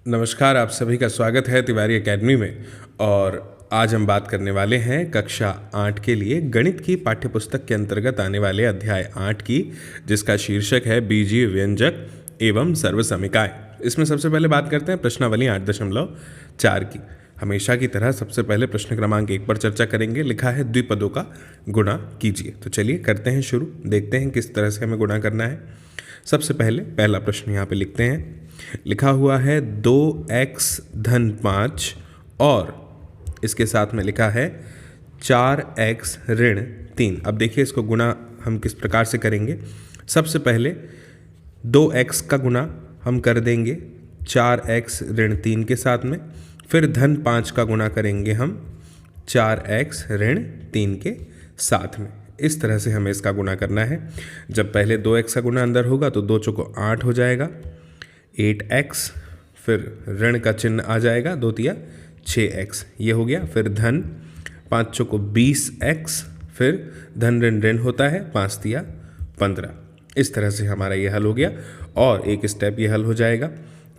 नमस्कार, आप सभी का स्वागत है तिवारी एकेडमी में। और आज हम बात करने वाले हैं कक्षा 8 के लिए गणित की पाठ्यपुस्तक के अंतर्गत आने वाले अध्याय 8 की, जिसका शीर्षक है बीजीय व्यंजक एवं सर्वसमिकाएं। इसमें सबसे पहले बात करते हैं प्रश्नावली 8.4 की। हमेशा की तरह सबसे पहले प्रश्न क्रमांक 1 पर चर्चा करेंगे। लिखा है द्विपदों का गुणा कीजिए। तो चलिए करते हैं शुरू, देखते हैं किस तरह से हमें गुणा करना है। सबसे पहले पहला प्रश्न यहाँ पे लिखते हैं। लिखा हुआ है 2x धन 5 और इसके साथ में लिखा है 4x ऋण 3। अब देखिए इसको गुणा हम किस प्रकार से करेंगे। सबसे पहले 2x का गुणा हम कर देंगे 4x ऋण 3 के साथ में, फिर धन 5 का गुणा करेंगे हम 4x ऋण 3 के साथ में। इस तरह से हमें इसका गुणा करना है। जब पहले 2x का गुणा अंदर होगा तो 2 चौको 8 हो जाएगा, 8x, फिर ऋण का चिन्ह आ जाएगा, 2 तिया 6x, ये हो गया। फिर धन 5 चौको 20x, फिर धन ऋण ऋण होता है, 5 तिया 15। इस तरह से हमारा ये हल हो गया और एक स्टेप ये हल हो जाएगा।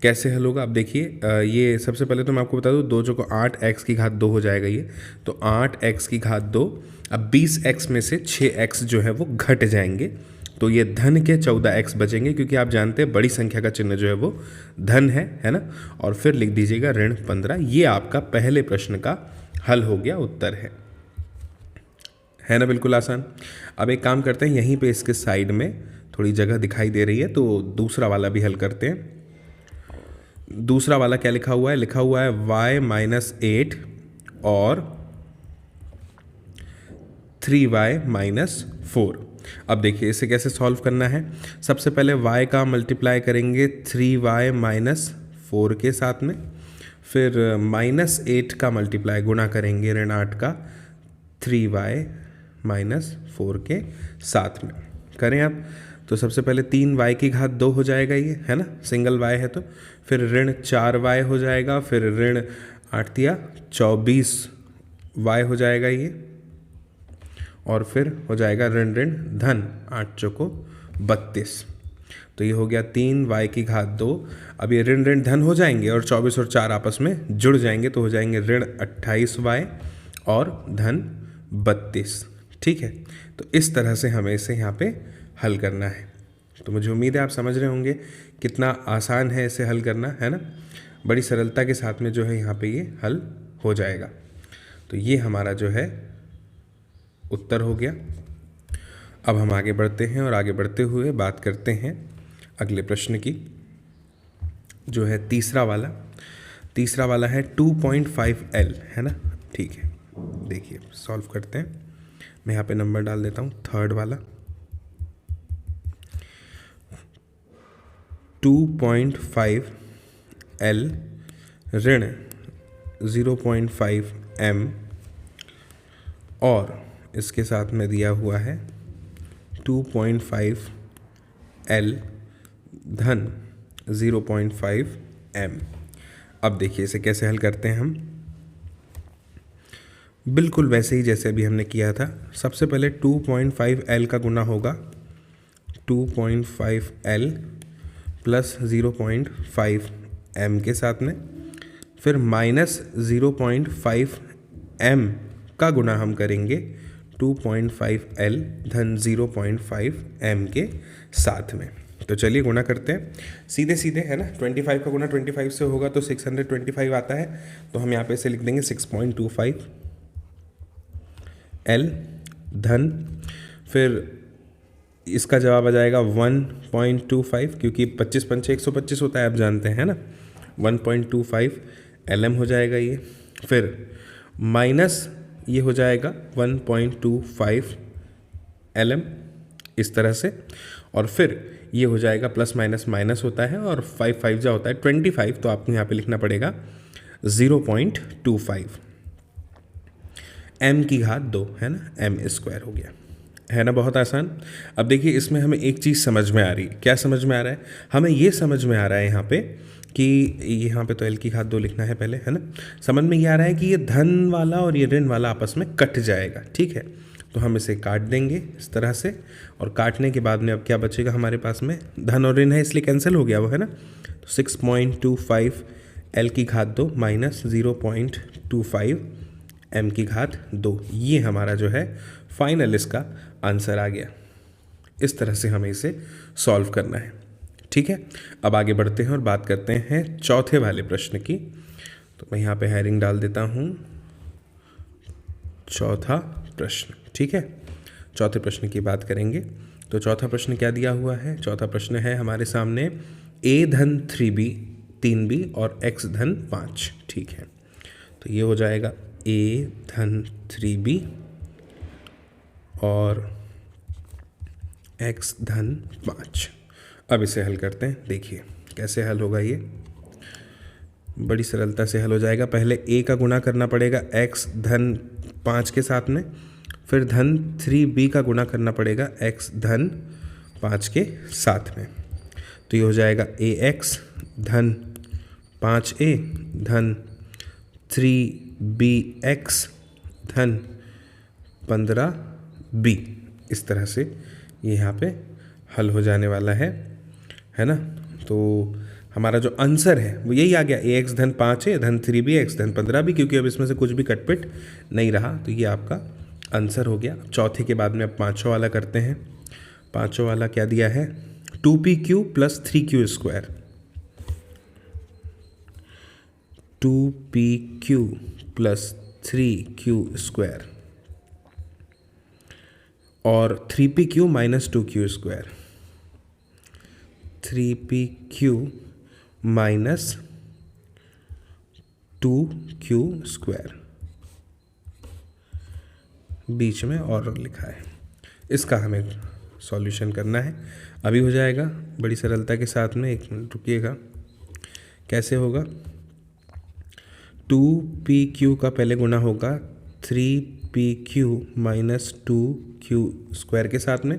कैसे हल होगा अब देखिए। ये सबसे पहले तो मैं आपको बता दूँ, 2 चौको 8x की घात 2 हो जाएगा ये, तो 8x की घात 2। अब 20x में से 6x जो है वो घट जाएंगे, तो ये धन के 14x बचेंगे, क्योंकि आप जानते हैं बड़ी संख्या का चिन्ह जो है वो धन है ना। और फिर लिख दीजिएगा ऋण 15। ये आपका पहले प्रश्न का हल हो गया, उत्तर है ना। बिल्कुल आसान। अब एक काम करते हैं, यहीं पे इसके साइड में थोड़ी जगह दिखाई दे रही है, तो दूसरा वाला भी हल करते हैं। दूसरा वाला क्या लिखा हुआ है? लिखा हुआ है y-8 और 3y-4। अब देखिए इसे कैसे सॉल्व करना है। सबसे पहले y का मल्टीप्लाई करेंगे 3y-4 के साथ में, फिर -8 का मल्टीप्लाई गुणा करेंगे ऋण 8 का 3y-4 के साथ में। करें आप तो सबसे पहले 3y की घात 2 हो जाएगा, ये है ना, सिंगल y है तो। फिर ऋण 4y हो जाएगा, फिर ऋण 8 तिया 24y हो जाएगा ये, और फिर हो जाएगा ऋण ऋण धन 8 चौको 32। तो ये हो गया 3y की घात 2। अब ये ऋण ऋण धन हो जाएंगे और 24 और 4 आपस में जुड़ जाएंगे, तो हो जाएंगे ऋण 28y और धन 32। ठीक है, तो इस तरह से हमें इसे यहाँ पे हल करना है। तो मुझे उम्मीद है आप समझ रहे होंगे कितना आसान है इसे हल करना, है ना। बड़ी सरलता के साथ में जो है यहाँ पे ये हल हो जाएगा। तो ये हमारा जो है उत्तर हो गया। अब हम आगे बढ़ते हैं और आगे बढ़ते हुए बात करते हैं अगले प्रश्न की, जो है तीसरा वाला। तीसरा वाला है 2.5L, है ना। ठीक है, देखिए सॉल्व करते हैं। मैं यहाँ पे नंबर डाल देता हूँ, थर्ड वाला 2.5L ऋण 0.5M और इसके साथ में दिया हुआ है 2.5L धन 0.5M। अब देखिए इसे कैसे हल करते हैं हम। बिल्कुल वैसे ही जैसे अभी हमने किया था। सबसे पहले 2.5L का गुना होगा 2.5L प्लस 0.5M के साथ में, फिर माइनस 0.5M का गुना हम करेंगे 2.5L धन 0.5M के साथ में। तो चलिए गुणा करते हैं सीधे सीधे, है ना। 25 का गुना 25 से होगा तो 625 आता है, तो हम यहाँ पे इसे लिख देंगे 6.25L धन, फिर इसका जवाब आ जाएगा 1.25, क्योंकि 25 पंचे 125 होता है, आप जानते हैं ना। 1.25 LM हो जाएगा ये, फिर माइनस ये हो जाएगा 1.25 LM, इस तरह से। और फिर ये हो जाएगा प्लस माइनस माइनस होता है, और 5 5 जा होता है 25, तो आपको यहाँ पे लिखना पड़ेगा 0.25 M की घात 2, है ना, M स्क्वायर हो गया, है ना। बहुत आसान। अब देखिए इसमें हमें एक चीज़ समझ में आ रही है। क्या समझ में आ रहा है? हमें ये समझ में आ रहा है यहाँ पे कि यहाँ पे तो L की घात 2 लिखना है पहले, है ना। समझ में ये आ रहा है कि ये धन वाला और ये ऋण वाला आपस में कट जाएगा, ठीक है। तो हम इसे काट देंगे इस तरह से, और काटने के बाद में अब क्या बचेगा हमारे पास में, धन और ऋण है इसलिए कैंसिल हो गया वो, है ना। तो 6.25 एल की घात 2 माइनस 0.25 एम की घात 2। ये हमारा जो है फाइनल इसका आंसर आ गया। इस तरह से हमें इसे सॉल्व करना है। ठीक है, अब आगे बढ़ते हैं और बात करते हैं चौथे वाले प्रश्न की। तो मैं यहाँ पे हेडिंग डाल देता हूँ चौथा प्रश्न। ठीक है, चौथे प्रश्न की बात करेंगे। तो चौथा प्रश्न क्या दिया हुआ है? चौथा प्रश्न है हमारे सामने a धन 3b 3b और x धन 5। ठीक है, तो ये हो जाएगा a धन 3b और x धन 5। अब इसे हल करते हैं। देखिए कैसे हल होगा। ये बड़ी सरलता से हल हो जाएगा। पहले a का गुणा करना पड़ेगा x धन 5 के साथ में, फिर धन 3b का गुणा करना पड़ेगा x धन 5 के साथ में। तो ये हो जाएगा ax धन 5a धन 3bx धन 15b। इस तरह से ये यहाँ पे हल हो जाने वाला है ना। तो हमारा जो आंसर है वो यही आ गया, ax धन 5a धन 3b x धन 15b, क्योंकि अब इसमें से कुछ भी कटपिट नहीं रहा। तो ये आपका आंसर हो गया। चौथे के बाद में अब पाँचों वाला करते हैं। पाँचों वाला क्या दिया है? 2pq plus 3q square. 2pq plus 3q square और 3pq minus 2q square. 3pq minus 2q square बीच में और लिखा है। इसका हमें सॉल्यूशन करना है। अभी हो जाएगा बड़ी सरलता के साथ में। 1 मिनट रुकिएगा। कैसे होगा? 2pq का पहले गुना होगा 3pq माइनस 2q स्क्वायर के साथ में,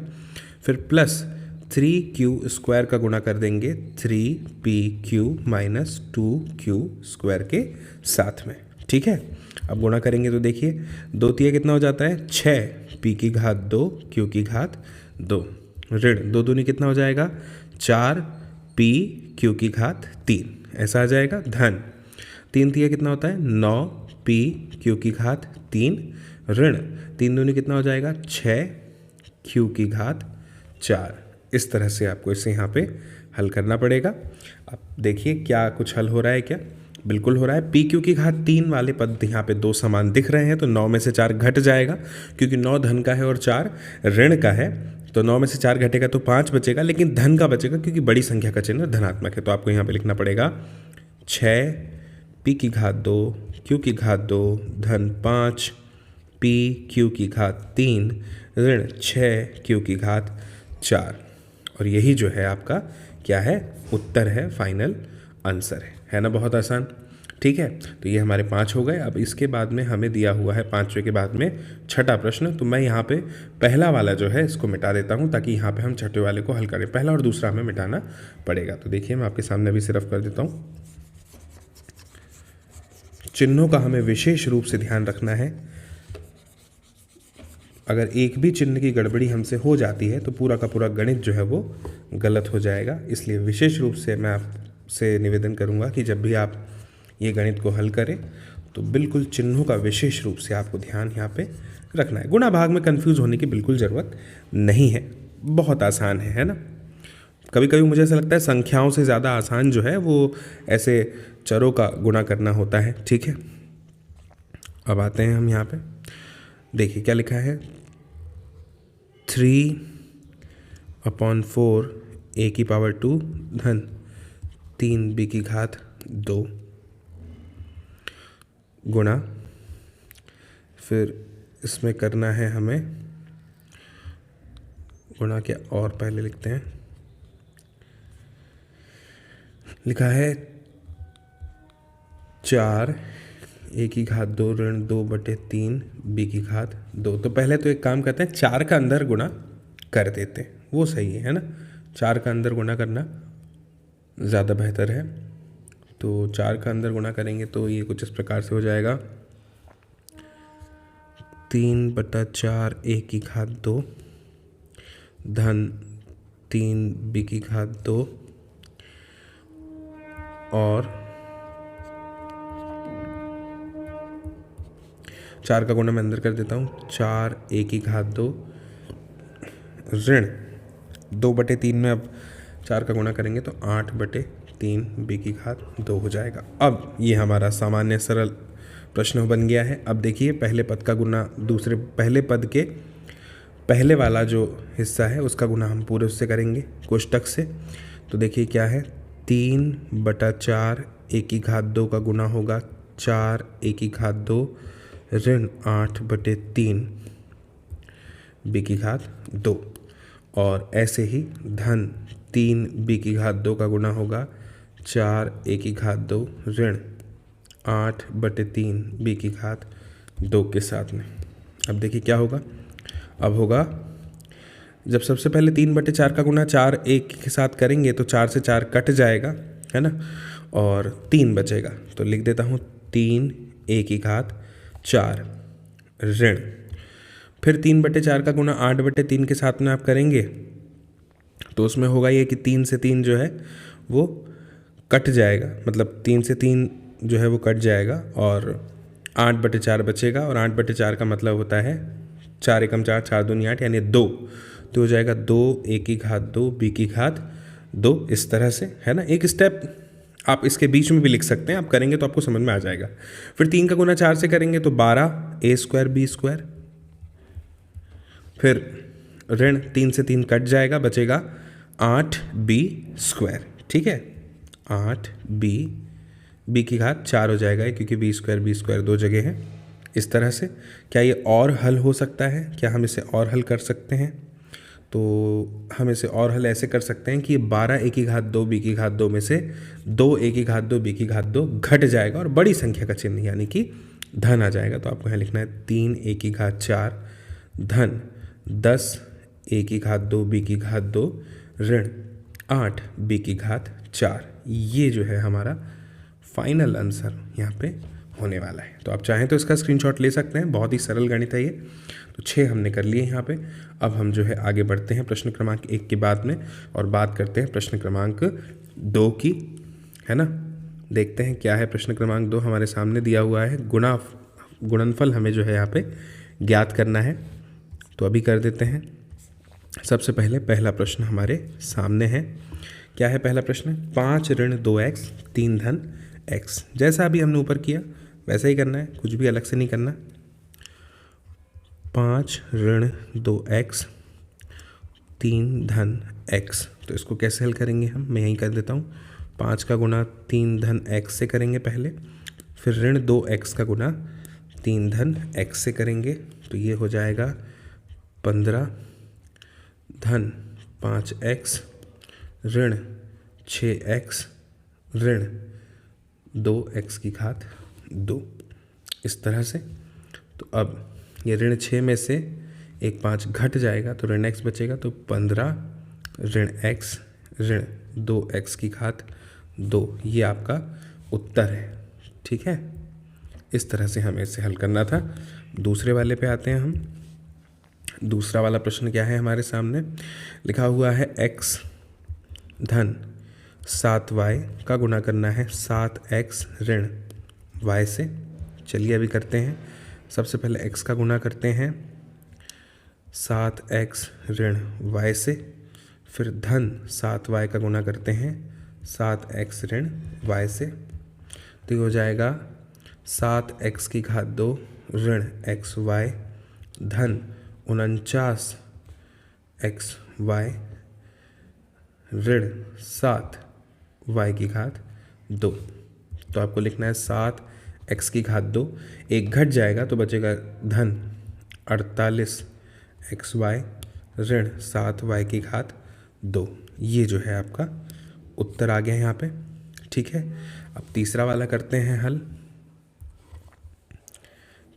फिर प्लस 3q स्क्वायर का गुणा कर देंगे 3pq माइनस 2q स्क्वायर के साथ में। ठीक है, अब गुणा करेंगे तो देखिए 2 तिया कितना हो जाता है? 6 p की घात 2 q की घात 2 ऋण 2 दूनी कितना हो जाएगा? 4 p q की घात 3। ऐसा आ जाएगा। धन 3 तिया कितना होता है? 9 p q की घात 3 ऋण 3 दूनी कितना हो जाएगा? 6 q की घात 4। इस तरह से आपको इसे यहाँ पे हल करना पड़ेगा। अब देखिए क्या कुछ हल हो रहा है क्या? बिल्कुल हो रहा है। पी क्यू की घात 3 वाले पद यहाँ पे 2 समान दिख रहे हैं, तो 9 में से 4 घट जाएगा, क्योंकि 9 धन का है और 4 ऋण का है। तो 9 में से 4 घटेगा तो 5 बचेगा, लेकिन धन का बचेगा क्योंकि बड़ी संख्या का चिन्ह धनात्मक है। तो आपको यहाँ पे लिखना पड़ेगा 6 पी की घात 2 क्यू की घात 2 धन 5 पी क्यू की घात 3 ऋण 6 क्यू की घात 4। और यही जो है आपका क्या है? उत्तर है, फाइनल आंसर है ना। बहुत आसान। ठीक है, तो ये हमारे 5 हो गए। अब इसके बाद में हमें दिया हुआ है 5वें के बाद में छठा प्रश्न। तो मैं यहाँ पे पहला वाला जो है इसको मिटा देता हूँ, ताकि यहाँ पे हम छठे वाले को हल करें। पहला और दूसरा हमें मिटाना पड़ेगा। तो देखिए मैं आपके सामने अभी सिर्फ कर देता हूँ। चिन्हों का हमें विशेष रूप से ध्यान रखना है। अगर एक भी चिन्ह की गड़बड़ी हमसे हो जाती है तो पूरा का पूरा गणित जो है वो गलत हो जाएगा। इसलिए विशेष रूप से मैं आपसे निवेदन करूंगा कि जब भी आप ये गणित को हल करें तो बिल्कुल चिन्हों का विशेष रूप से आपको ध्यान यहाँ पे रखना है। गुणा भाग में कंफ्यूज होने की बिल्कुल ज़रूरत नहीं है, बहुत आसान है ना। कभी कभी मुझे ऐसा लगता है संख्याओं से ज़्यादा आसान जो है वो ऐसे चरों का गुणा करना होता है। ठीक है, अब आते हैं हम यहाँ पे। देखिए क्या लिखा है? 3/4 a की पावर 2 धन 3b की घात 2 गुणा, फिर इसमें करना है हमें गुणा क्या और पहले लिखते हैं। लिखा है 4 a की घात 2 ऋण 2/3 b की घात 2। तो पहले तो एक काम करते हैं, 4 का अंदर गुणा कर देते हैं, वो सही है ना। 4 का अंदर गुणा करना ज़्यादा बेहतर है। तो 4 का अंदर गुणा करेंगे तो ये कुछ इस प्रकार से हो जाएगा 3/4 a की घात 2 धन 3b की घात 2 और 4 का गुना मैं अंदर कर देता हूँ, 4 a की घात 2 ऋण 2/3 में अब 4 का गुना करेंगे तो 8/3 b की घात 2 हो जाएगा। अब ये हमारा सामान्य सरल प्रश्न बन गया है। अब देखिए पहले पद का गुना दूसरे पहले पद के पहले वाला जो हिस्सा है उसका गुना हम पूरे उससे करेंगे कोष्टक से। तो देखिए क्या है, 3/4 a की घात 2 का गुना होगा 4 a की घात 2 ऋण 8/3 b की घात 2, और ऐसे ही धन 3 b की घात 2 का गुना होगा 4 a की घात 2 ऋण 8/3 b की घात 2 के साथ में। अब देखिए क्या होगा, अब होगा जब सबसे पहले 3/4 का गुना 4 एक के साथ करेंगे तो 4 से 4 कट जाएगा, है ना, और 3 बचेगा। तो लिख देता हूँ 3 a की घात 4 ऋण, फिर 3/4 का गुना 8/3 के साथ में आप करेंगे तो उसमें होगा ये कि 3 से 3 जो है वो कट जाएगा, मतलब 3 से 3 जो है वो कट जाएगा और 8/4 बचेगा, और 8/4 का मतलब होता है 4 एकम 4, 4 दूनी 8 यानी 2, तो हो जाएगा 2 a की घात 2 b की घात 2, इस तरह से, है ना। एक स्टेप आप इसके बीच में भी लिख सकते हैं, आप करेंगे तो आपको समझ में आ जाएगा। फिर 3 का गुना 4 से करेंगे तो 12 a² b², फिर ऋण 3 से 3 कट जाएगा, बचेगा 8b², ठीक है, 8b की घात 4 हो जाएगा क्योंकि b² दो जगह है। इस तरह से क्या ये और हल हो सकता है, क्या हम इसे और हल कर सकते हैं? तो हम इसे और हल ऐसे कर सकते हैं कि ये 12 a की घात 2 b की घात 2 में से 2 a की घात 2 b की घात 2 घट जाएगा और बड़ी संख्या का चिन्ह यानी कि धन आ जाएगा। तो आपको यहाँ लिखना है 3 a की घात 4 धन 10 a की घात 2 b की घात 2 ऋण 8 b की घात 4। ये जो है हमारा फाइनल आंसर यहाँ पे होने वाला है। तो आप चाहें तो इसका स्क्रीनशॉट ले सकते हैं, बहुत ही सरल गणित है ये। तो 6 हमने कर लिए यहाँ पे। अब हम जो है आगे बढ़ते हैं प्रश्न क्रमांक 1 के बाद में और बात करते हैं प्रश्न क्रमांक 2 की, है ना। देखते हैं क्या है प्रश्न क्रमांक 2 हमारे सामने दिया हुआ है। गुणनफल हमें जो है यहाँ पे ज्ञात करना है, तो अभी कर देते हैं। सबसे पहले पहला प्रश्न हमारे सामने है। क्या है पहला प्रश्न? 5 ऋण 2x 3 धन x। जैसा अभी हमने ऊपर किया वैसा ही करना है, कुछ भी अलग से नहीं करना। 5 ऋण 2x 3 धन x, तो इसको कैसे हल करेंगे हम? मैं यहीं कर देता हूँ। 5 का गुना 3 धन x से करेंगे पहले, फिर ऋण 2x का गुना 3 धन x से करेंगे, तो ये हो जाएगा 15 धन 5x ऋण 6x ऋण 2x की घात 2, इस तरह से। तो अब ये ऋण 6 में से एक 5 घट जाएगा तो ऋण x बचेगा, तो 15 ऋण x ऋण 2x की घात 2, ये आपका उत्तर है, ठीक है। इस तरह से हमें इसे हल करना था। दूसरे वाले पे आते हैं हम। दूसरा वाला प्रश्न क्या है हमारे सामने? लिखा हुआ है x धन 7y का गुणा करना है 7x ऋण y से। चलिए अभी करते हैं। सबसे पहले x का गुणा करते हैं 7x ऋण y से, फिर धन 7y का गुणा करते हैं 7x ऋण y से, तो ये हो जाएगा 7x की घात 2 ऋण xy धन 49xy ऋण 7y की घात 2। तो आपको लिखना है 7x की घात 2, एक घट जाएगा तो बचेगा धन 48xy ऋण 7y की घात 2। ये जो है आपका उत्तर आ गया है यहाँ पे, ठीक है। अब तीसरा वाला करते हैं हल।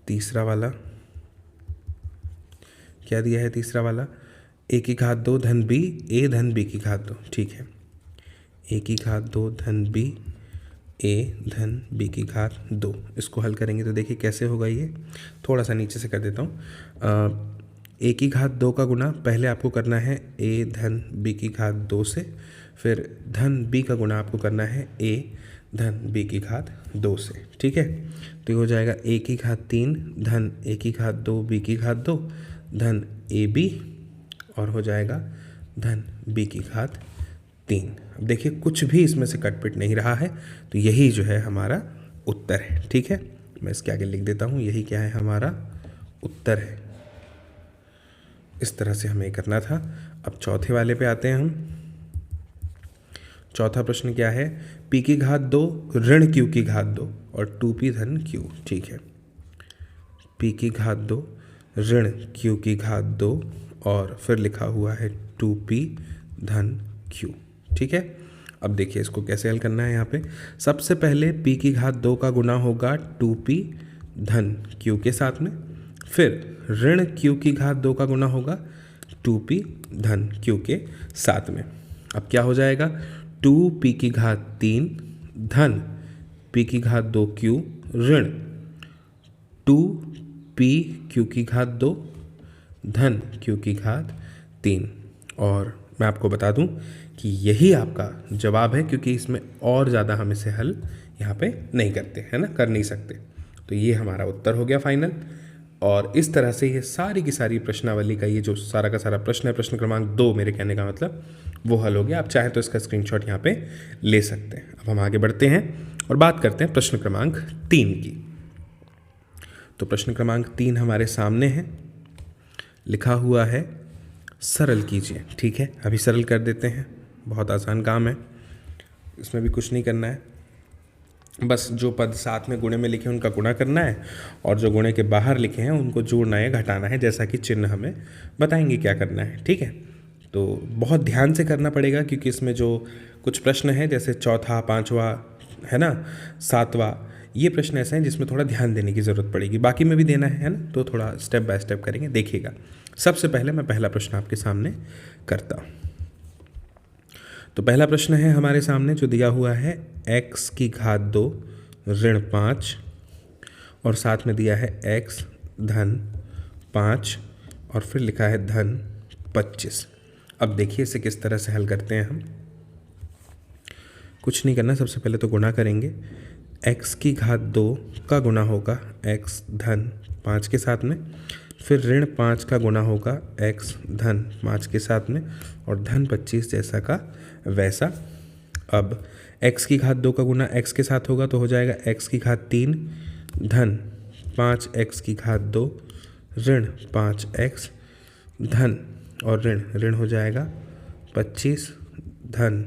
तीसरा वाला क्या दिया है? तीसरा वाला a की घात 2 धन b a धन b की घात 2, ठीक है। a की घात 2 धन b a धन b की घात 2, इसको हल करेंगे तो देखिए कैसे होगा। ये थोड़ा सा नीचे से कर देता हूँ। a की घात 2 का गुना पहले आपको करना है a धन b की घात 2 से, फिर धन b का गुना आपको करना है a धन b की घात 2 से। ठीक है, तो ये हो जाएगा a की घात 3 धन a की घात 2 b की घात 2 धन ab और हो जाएगा धन b की घात 3। अब देखिए कुछ भी इसमें से कटपिट नहीं रहा है, तो यही जो है हमारा उत्तर है। ठीक है, मैं इसके आगे लिख देता हूँ, यही क्या है, हमारा उत्तर है। इस तरह से हमें करना था। अब चौथे वाले पे आते हैं हम। चौथा प्रश्न क्या है, p की घात 2 ऋण q की घात 2 और 2p धन q। ठीक है, p की घात 2 ऋण q की घात 2 और फिर लिखा हुआ है 2p धन q। ठीक है, अब देखिए इसको कैसे हल करना है। यहाँ पे सबसे पहले p की घात 2 का गुना होगा 2p धन q के साथ में, फिर ऋण q की घात 2 का गुना होगा 2p धन q के साथ में। अब क्या हो जाएगा, 2p की घात 3 धन p की घात 2q ऋण 2p q की घात 2 धन q की घात 3। और मैं आपको बता दूं कि यही आपका जवाब है, क्योंकि इसमें और ज़्यादा हम इसे हल यहाँ पे नहीं करते है ना, कर नहीं सकते। तो ये हमारा उत्तर हो गया फाइनल। और इस तरह से ये सारी की सारी प्रश्नावली का ये जो सारा का सारा प्रश्न है, प्रश्न क्रमांक 2 मेरे कहने का मतलब, वो हल हो गया। आप चाहें तो इसका स्क्रीनशॉट यहाँ पे ले सकते हैं। अब हम आगे बढ़ते हैं और बात करते हैं प्रश्न क्रमांक 3 की। तो प्रश्न क्रमांक 3 हमारे सामने है, लिखा हुआ है सरल कीजिए। ठीक है, अभी सरल कर देते हैं, बहुत आसान काम है, इसमें भी कुछ नहीं करना है, बस जो पद साथ में गुणे में लिखे हैं उनका गुणा करना है और जो गुणे के बाहर लिखे हैं उनको जोड़ना है, घटाना है, जैसा कि चिन्ह हमें बताएंगे क्या करना है। ठीक है, तो बहुत ध्यान से करना पड़ेगा, क्योंकि इसमें जो कुछ प्रश्न हैं जैसे चौथा, पाँचवा है ना, सातवां, ये प्रश्न ऐसे हैं जिसमें थोड़ा ध्यान देने की ज़रूरत पड़ेगी। बाकी में भी देना है ना, तो थोड़ा स्टेप बाय स्टेप करेंगे, देखिएगा। सबसे पहले मैं पहला प्रश्न आपके सामने करता हूँ। तो पहला प्रश्न है हमारे सामने जो दिया हुआ है, x की घात 2 ऋण 5 और साथ में दिया है x धन 5 और फिर लिखा है धन 25। अब देखिए इसे किस तरह से हल करते हैं हम। कुछ नहीं करना, सबसे पहले तो गुणा करेंगे। x की घात 2 का गुणा होगा x धन 5 के साथ में, फिर ऋण 5 का गुणा होगा x धन 5 के साथ में और धन 25 जैसा का वैसा। अब x की घात 2 का गुना x के साथ होगा तो हो जाएगा x की घात 3 धन 5x की घात 2 ऋण 5x धन और ऋण हो जाएगा 25 धन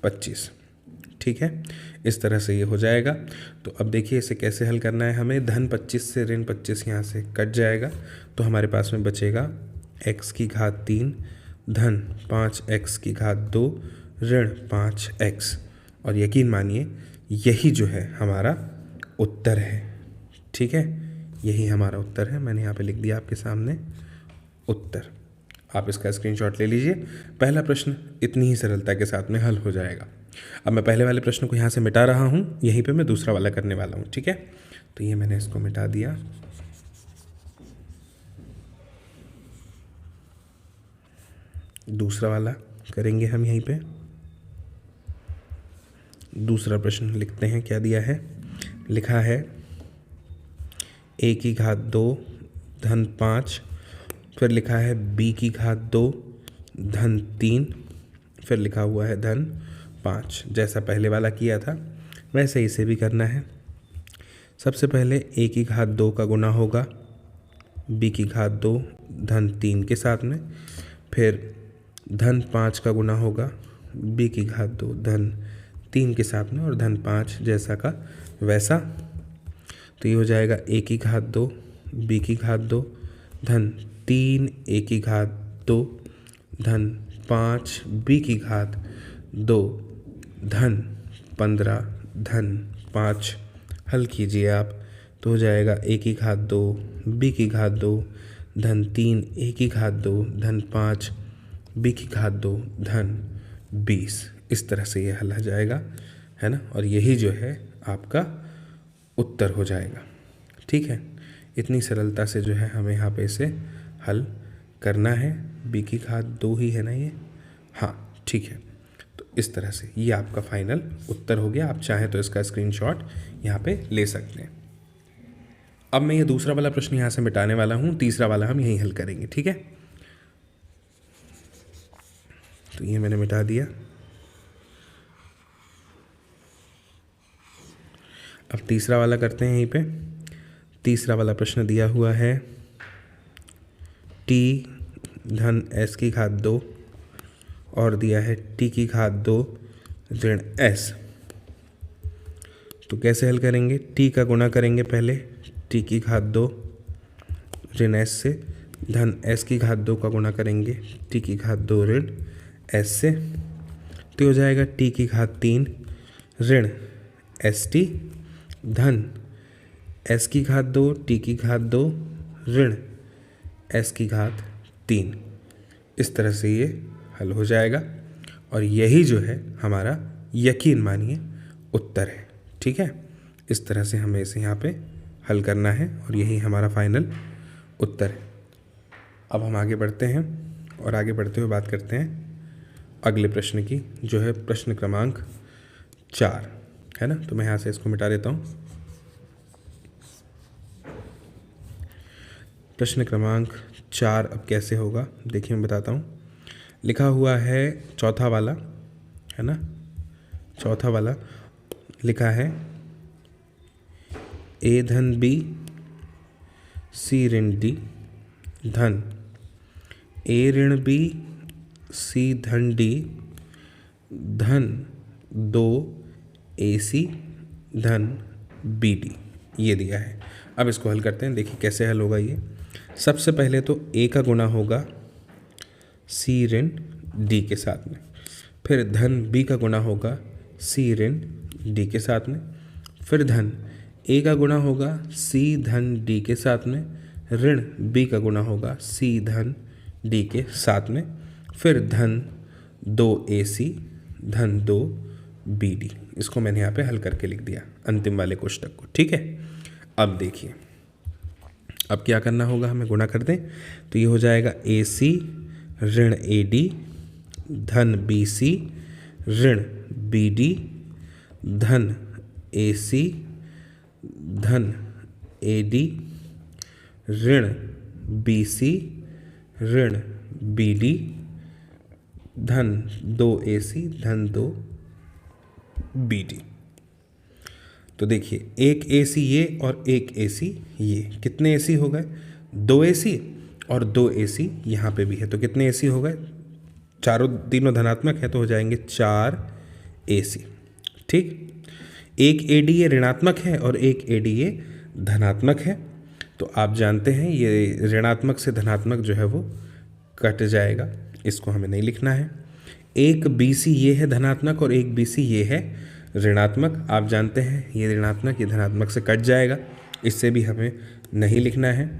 25। ठीक है, इस तरह से ये हो जाएगा। तो अब देखिए इसे कैसे हल करना है हमें। धन 25 से ऋण 25 यहाँ से कट जाएगा, तो हमारे पास में बचेगा x की घात 3 धन 5x की घात 2 ऋण 5x। और यकीन मानिए यही जो है हमारा उत्तर है। ठीक है, यही हमारा उत्तर है। मैंने यहाँ पे लिख दिया आपके सामने उत्तर। आप इसका स्क्रीनशॉट ले लीजिए। पहला प्रश्न इतनी ही सरलता के साथ में हल हो जाएगा। अब मैं पहले वाले प्रश्न को यहाँ से मिटा रहा हूँ, यहीं पे मैं दूसरा वाला करने वाला हूँ। ठीक है, तो ये मैंने इसको मिटा दिया। दूसरा वाला करेंगे हम यहीं पे। दूसरा प्रश्न लिखते हैं, क्या दिया है, लिखा है a की घात 2 धन 5, फिर लिखा है b की घात 2 धन 3, फिर लिखा हुआ है धन 5। जैसा पहले वाला किया था वैसे इसे भी करना है। सबसे पहले a की घात 2 का गुना होगा b की घात 2 धन 3 के साथ में, फिर धन 5 का गुना होगा b की घात 2 धन 3 के साथ में और धन 5 जैसा का वैसा। तो ये हो जाएगा a की घात 2 b की घात 2 धन 3 a की घात 2 धन 5 b की घात 2 धन 15 धन 5। हल कीजिए आप, तो हो जाएगा a की घात 2 b की घात 2 धन 3 a की घात 2 धन 5 b की घात 2 धन 20। इस तरह से ये हल हो जाएगा, है ना, और यही जो है आपका उत्तर हो जाएगा। ठीक है, इतनी सरलता से जो है हमें यहाँ पे इसे हल करना है। b की घात 2 ही है ना ये, हाँ ठीक है। तो इस तरह से ये आपका फाइनल उत्तर हो गया। आप चाहें तो इसका स्क्रीनशॉट यहाँ पे ले सकते हैं। अब मैं ये दूसरा वाला प्रश्न यहाँ से मिटाने वाला हूँ, तीसरा वाला हम यहीं हल करेंगे, ठीक है। तो ये मैंने मिटा दिया। अब तीसरा वाला करते हैं। यहीं पे तीसरा वाला प्रश्न दिया हुआ है टी धन एस की घात 2 और दिया है टी की घात 2 ऋण एस। तो कैसे हल करेंगे? टी का गुणा करेंगे पहले, टी की घात 2 ऋण एस से, धन एस की घात 2 का गुणा करेंगे टी की घात 2 ऋण एस से। तो हो जाएगा टी की घात 3 ऋण एस टी धन एस की घात 2 टी की घात 2 ऋण एस की घात 3। इस तरह से ये हल हो जाएगा और यही जो है हमारा यकीन मानिए उत्तर है, ठीक है। इस तरह से हमें इसे यहाँ पे हल करना है और यही हमारा फाइनल उत्तर है। अब हम आगे बढ़ते हैं और आगे बढ़ते हुए बात करते हैं अगले प्रश्न की, जो है प्रश्न क्रमांक 4, है ना। तो मैं यहाँ से इसको मिटा देता हूँ। प्रश्न क्रमांक 4 अब कैसे होगा देखिए, मैं बताता हूँ। लिखा हुआ है चौथा वाला, है ना, चौथा वाला लिखा है ए धन बी सी ऋण डी धन ए ऋण बी सी धन डी धन 2 AC धन BD, ये दिया है। अब इसको हल करते हैं। देखिए कैसे हल होगा ये। सबसे पहले तो A का गुणा होगा C ऋण D के साथ में, फिर धन B का गुणा होगा C ऋण D के साथ में, फिर धन A का गुणा होगा C धन D के साथ में, ऋण B का गुणा होगा C धन D के साथ में, फिर धन 2 AC धन 2 BD। इसको मैंने यहाँ पे हल करके लिख दिया अंतिम वाले कोष्टक को, ठीक है। अब देखिए अब क्या करना होगा, हमें गुणा कर दें तो ये हो जाएगा AC ऋण AD धन BC ऋण BD धन AC धन AD ऋण BC ऋण BD धन 2 AC धन 2 BD। तो देखिए एक AC ये और एक AC ये, कितने AC हो गए? 2 AC और 2 AC यहाँ पे भी है, तो कितने AC हो गए? चारों तीनों धनात्मक है तो हो जाएंगे 4 AC, ठीक। एक AD ये ऋणात्मक है और एक AD ये धनात्मक है। तो आप जानते हैं ये ऋणात्मक से धनात्मक जो है वो कट जाएगा, इसको हमें नहीं लिखना है। एक BC ये है धनात्मक और एक BC ये है ऋणात्मक। आप जानते हैं ये ऋणात्मक ये धनात्मक से कट जाएगा, इससे भी हमें नहीं लिखना है।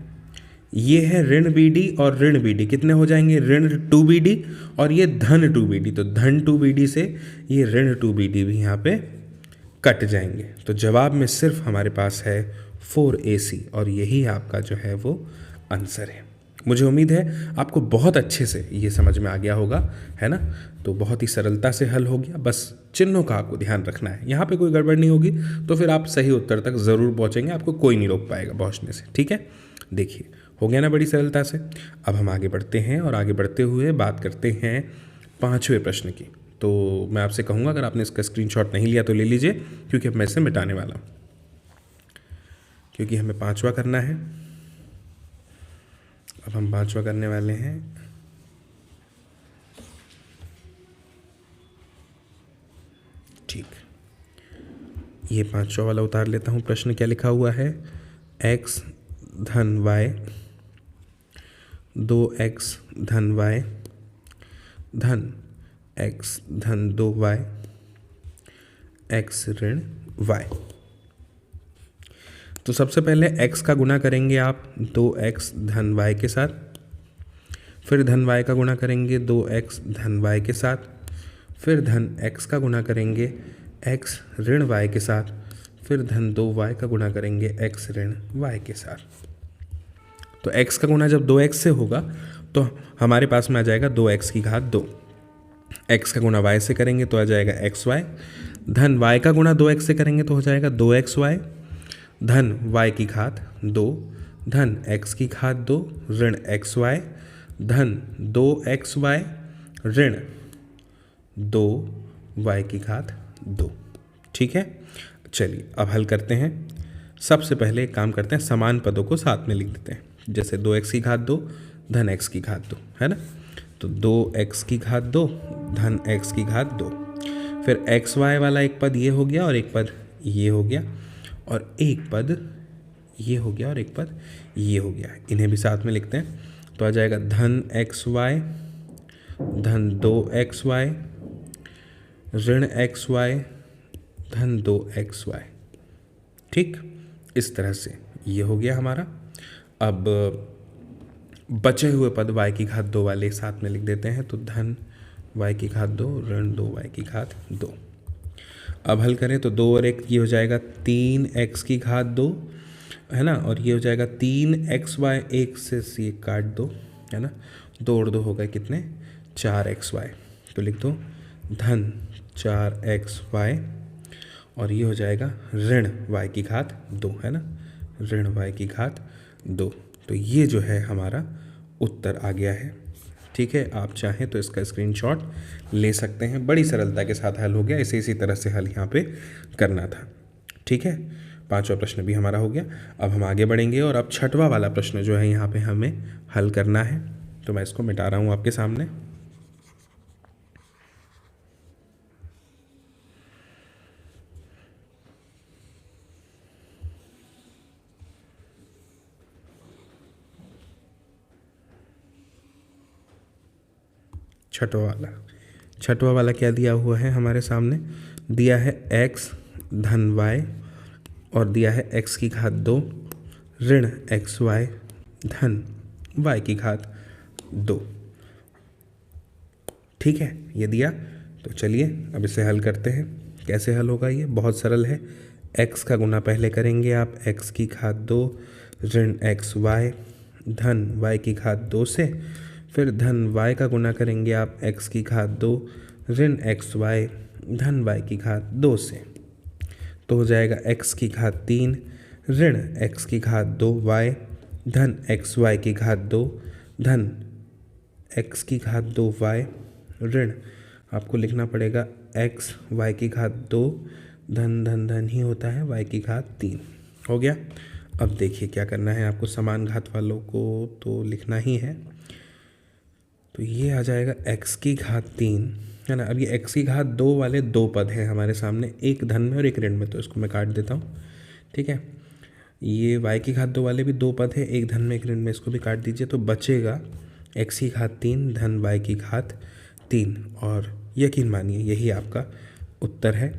ये है ऋण BD और ऋण BD, कितने हो जाएंगे? ऋण 2BD और ये धन 2BD, तो धन 2BD से ये ऋण 2BD भी यहाँ पे कट जाएंगे। तो जवाब में सिर्फ हमारे पास है 4AC और यही आपका जो है वो आंसर है। मुझे उम्मीद है आपको बहुत अच्छे से ये समझ में आ गया होगा, है ना। तो बहुत ही सरलता से हल हो गया, बस चिन्हों का आपको ध्यान रखना है। यहाँ पे कोई गड़बड़ नहीं होगी तो फिर आप सही उत्तर तक ज़रूर पहुँचेंगे, आपको कोई नहीं रोक पाएगा पहुँचने से, ठीक है। देखिए हो गया ना बड़ी सरलता से। अब हम आगे बढ़ते हैं और आगे बढ़ते हुए बात करते हैं 5वें प्रश्न की। तो मैं आपसे कहूँगा अगर आपने इसका स्क्रीनशॉट नहीं लिया तो ले लीजिए, क्योंकि अब मैं इसे मिटाने वाला हूँ, क्योंकि हमें 5वां करना है। अब हम 5वां करने वाले हैं। ठीक, ये 5वां वाला उतार लेता हूँ। प्रश्न क्या लिखा हुआ है? x धन y 2x धन y धन x धन 2y x ऋण y। तो सबसे पहले x का गुणा करेंगे आप 2x धन y के साथ, फिर धन y का गुणा करेंगे 2x धन y के साथ, फिर धन x का गुणा करेंगे x ऋण y के साथ, फिर धन 2y का गुणा करेंगे x ऋण y के साथ। तो x का गुणा जब 2x से होगा तो हमारे पास में आ जाएगा 2x की घात 2। एक्स का गुणा वाई से करेंगे तो आ जाएगा एक्स वाई, धन वाई का गुणा 2x से करेंगे तो हो जाएगा 2xy, धन y की घात 2, धन x की घात 2, ऋण xy, धन 2xy, ऋण 2y की घात 2। ठीक है, चलिए अब हल करते हैं। सबसे पहले एक काम करते हैं, समान पदों को साथ में लिख देते हैं। जैसे 2x की घात 2 धन x की घात 2, है ना। तो 2x की घात 2 धन x की घात 2, फिर एक्स वाई वाला एक पद ये हो गया और एक पद ये हो गया, और एक पद ये हो गया और एक पद ये हो गया। इन्हें भी साथ में लिखते हैं तो आ जाएगा धन एक्स वाई, धन 2xy, ऋण एक्स वाई, धन 2xy। ठीक, इस तरह से ये हो गया हमारा। अब बचे हुए पद y की घात 2 वाले साथ में लिख देते हैं, तो धन y की घात 2, ऋण 2y की घात 2। अब हल करें तो 2 और 1 ये हो जाएगा 3x की घात 2, है ना, और ये हो जाएगा 3xy, 1 से ये काट दो, है ना, 2 और 2 हो गए कितने, 4xy। तो लिख दो धन 4xy, और ये हो जाएगा ऋण y की घात 2, है ना, ऋण y की घात 2। तो ये जो है हमारा उत्तर आ गया है। ठीक है, आप चाहें तो इसका स्क्रीनशॉट ले सकते हैं। बड़ी सरलता के साथ हल हो गया, इसी तरह से हल यहाँ पे करना था। ठीक है, 5वां प्रश्न भी हमारा हो गया। अब हम आगे बढ़ेंगे और अब 6वां वाला प्रश्न जो है यहाँ पे हमें हल करना है। तो मैं इसको मिटा रहा हूँ आपके सामने। छठवां वाला क्या दिया हुआ है हमारे सामने, दिया है x धन y, और दिया है x की घात 2, ऋण xy, धन y की घात 2। ठीक है, ये दिया। तो चलिए अब इसे हल करते हैं। कैसे हल होगा, ये बहुत सरल है। x का गुना पहले करेंगे आप x की घात 2, ऋण xy, धन y की घात 2 से, फिर धन y का गुना करेंगे आप x की घात 2, ऋण xy, धन y की घात 2 से। तो हो जाएगा x की घात 3, ऋण x की घात 2y, धन xy की घात 2, धन x की घात 2y, ऋण आपको लिखना पड़ेगा x y की घात 2, धन धन धन ही होता है y की घात 3। हो गया। अब देखिए क्या करना है आपको, समान घात वालों को तो लिखना ही है। तो ये आ जाएगा x की घात 3, है ना। अब ये x की घात 2 वाले 2 पद हैं हमारे सामने, एक धन में और एक ऋण में, तो इसको मैं काट देता हूँ। ठीक है, ये y की घात 2 वाले भी 2 पद हैं, एक धन में एक ऋण में, इसको भी काट दीजिए। तो बचेगा x की घात 3 धन y की घात 3, और यकीन मानिए यही आपका उत्तर है।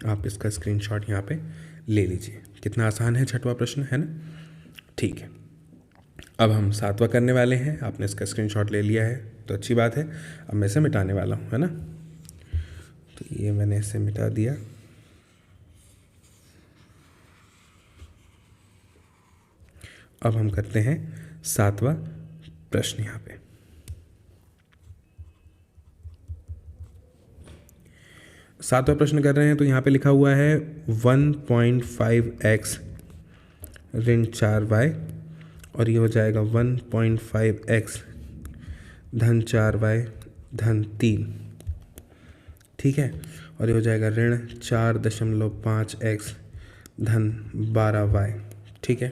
आप इसका स्क्रीनशॉट यहाँ पे ले लीजिए। कितना आसान है 6वां प्रश्न, है ना। ठीक है, अब हम 7वां करने वाले हैं। आपने इसका स्क्रीनशॉट ले लिया है तो अच्छी बात है। अब मैं इसे मिटाने वाला हूँ, है ना। तो ये मैंने इसे मिटा दिया। अब हम करते हैं 7वां प्रश्न। यहाँ पे 7वां प्रश्न कर रहे हैं, तो यहाँ पे लिखा हुआ है 1.5x ऋण 4y, और ये हो जाएगा 1.5x धन 4y धन 3। ठीक है, और ये हो जाएगा ऋण 4.5x धन 12y। ठीक है,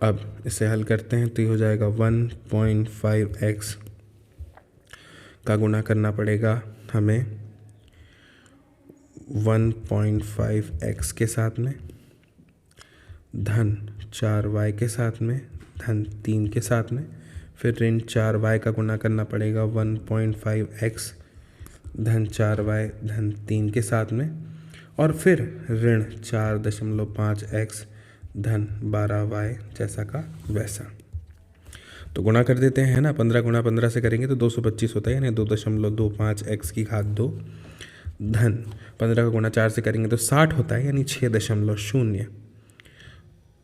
अब इसे हल करते हैं तो ये हो जाएगा 1.5x का गुणा करना पड़ेगा हमें 1.5x के साथ में, धन 4y के साथ में, धन 3 के साथ में, फिर ऋण 4y का गुणा करना पड़ेगा 1.5x धन 4y धन 3 के साथ में, और फिर ऋण 4.5x धन 12y जैसा का वैसा। तो गुणा कर देते हैं ना, 15 गुणा 15 से करेंगे तो 225 होता है, यानी 2.25x की घात 2 धन 15 का गुणा 4 से करेंगे तो 60 होता है, यानी 6.0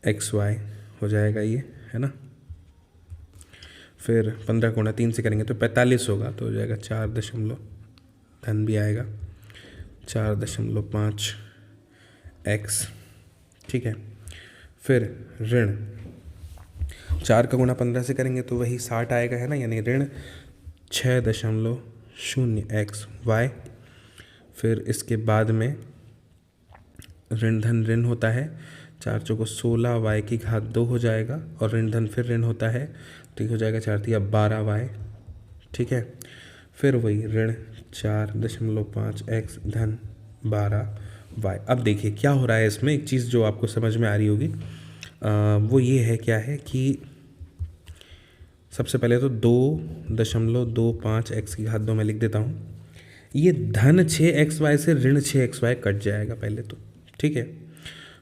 xy हो जाएगा ये, है ना। फिर 15 गुणा 3 से करेंगे तो 45 होगा, तो हो जाएगा 4.0 धन भी आएगा 4.5 x, ठीक है। फिर ऋण 4 का गुणा 15 से करेंगे तो वही 60 आएगा, है ना, यानी ऋण 6.0 x y। फिर इसके बाद में ऋण धन ऋण होता है, 4 चौको 16 y की घात 2 हो जाएगा, और ऋण धन फिर ऋण होता है, ठीक हो जाएगा 4 तिया 12 y, ठीक है। फिर वही ऋण 4.5 x धन 12 y। अब देखिए क्या हो रहा है इसमें, एक चीज़ जो आपको समझ में आ रही होगी वो ये है, क्या है कि सबसे पहले तो 2.25 x की घात 2 मैं लिख देता हूँ। ये धन 6xy से ऋण 6xy कट जाएगा पहले तो, ठीक है।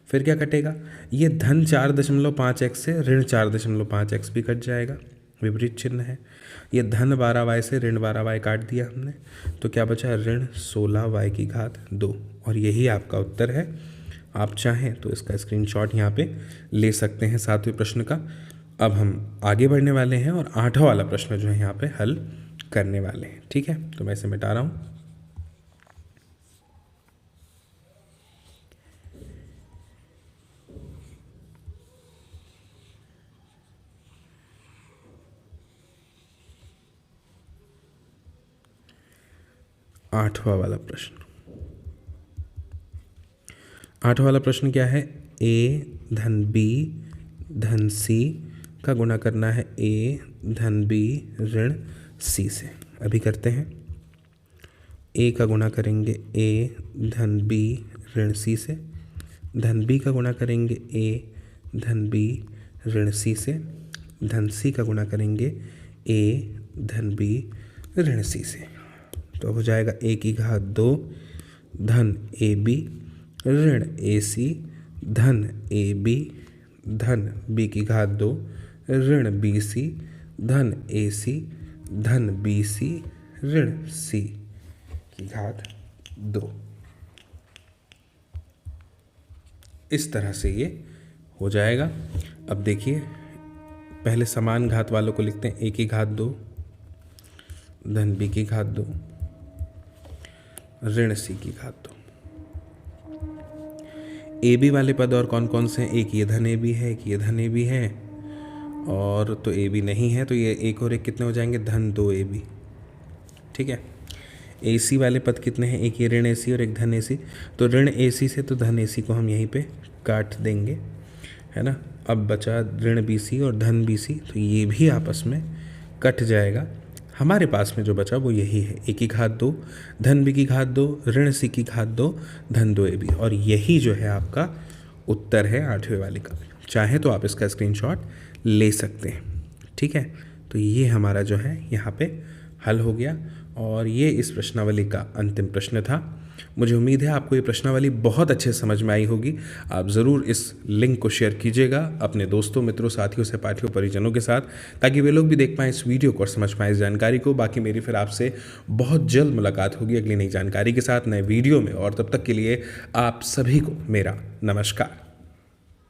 फिर क्या कटेगा, ये धन 4.5 x से ऋण 4.5 x भी कट जाएगा, विपरीत चिन्ह है। ये धन 12y से ऋण 12y काट दिया हमने, तो क्या बचा, ऋण 16y की घात 2, और यही आपका उत्तर है। आप चाहें तो इसका स्क्रीनशॉट यहाँ पे ले सकते हैं 7वें प्रश्न का। अब हम आगे बढ़ने वाले हैं और 8वां वाला प्रश्न जो है यहाँ पे हल करने वाले हैं, ठीक है। तो मैं इसे मिटा रहा हूँ। आठवां वाला प्रश्न क्या है, a धन b धन c का गुणा करना है a धन b ऋण c से। अभी करते हैं, a का गुणा करेंगे a धन b ऋण c से, धन b का गुणा करेंगे a धन b ऋण c से, धन c का गुणा करेंगे a धन b ऋण c से। तो हो जाएगा a की घात 2 धन ab ऋण ac धन ab धन b की घात 2 ऋण bc धन ac धन bc ऋण c की घात 2। इस तरह से ये हो जाएगा। अब देखिए, पहले समान घात वालों को लिखते हैं, a की घात 2 धन b की घात 2 ऋण c की घात 2। ए बी वाले पद और कौन कौन से हैं, एक ये धन ए बी है, एक ये धन ए बी है, और तो ए बी नहीं है, तो ये एक और एक कितने हो जाएंगे, धन 2 ए बी, ठीक है। ए सी वाले पद कितने हैं, एक ये ऋण ए सी और एक धन ए सी, तो ऋण ए सी से तो धन ए सी को हम यहीं पे काट देंगे, है ना। अब बचा ऋण बी सी और धन बी सी, तो ये भी आपस में कट जाएगा। हमारे पास में जो बचा वो यही है, ए की घात 2 धन बी की घात 2 ऋण सी की घात 2 धन 2 ए बी, और यही जो है आपका उत्तर है 8वें वाले का। चाहे तो आप इसका स्क्रीनशॉट ले सकते हैं, ठीक है। तो ये हमारा जो है यहाँ पे हल हो गया, और ये इस प्रश्नावली का अंतिम प्रश्न था। मुझे उम्मीद है आपको ये प्रश्नावली बहुत अच्छे समझ में आई होगी। आप ज़रूर इस लिंक को शेयर कीजिएगा अपने दोस्तों, मित्रों, साथियों, सहपाठियों, परिजनों के साथ, ताकि वे लोग भी देख पाएँ इस वीडियो को और समझ पाएँ इस जानकारी को। बाकी मेरी फिर आपसे बहुत जल्द मुलाकात होगी अगली नई जानकारी के साथ, नए वीडियो में, और तब तक के लिए आप सभी को मेरा नमस्कार।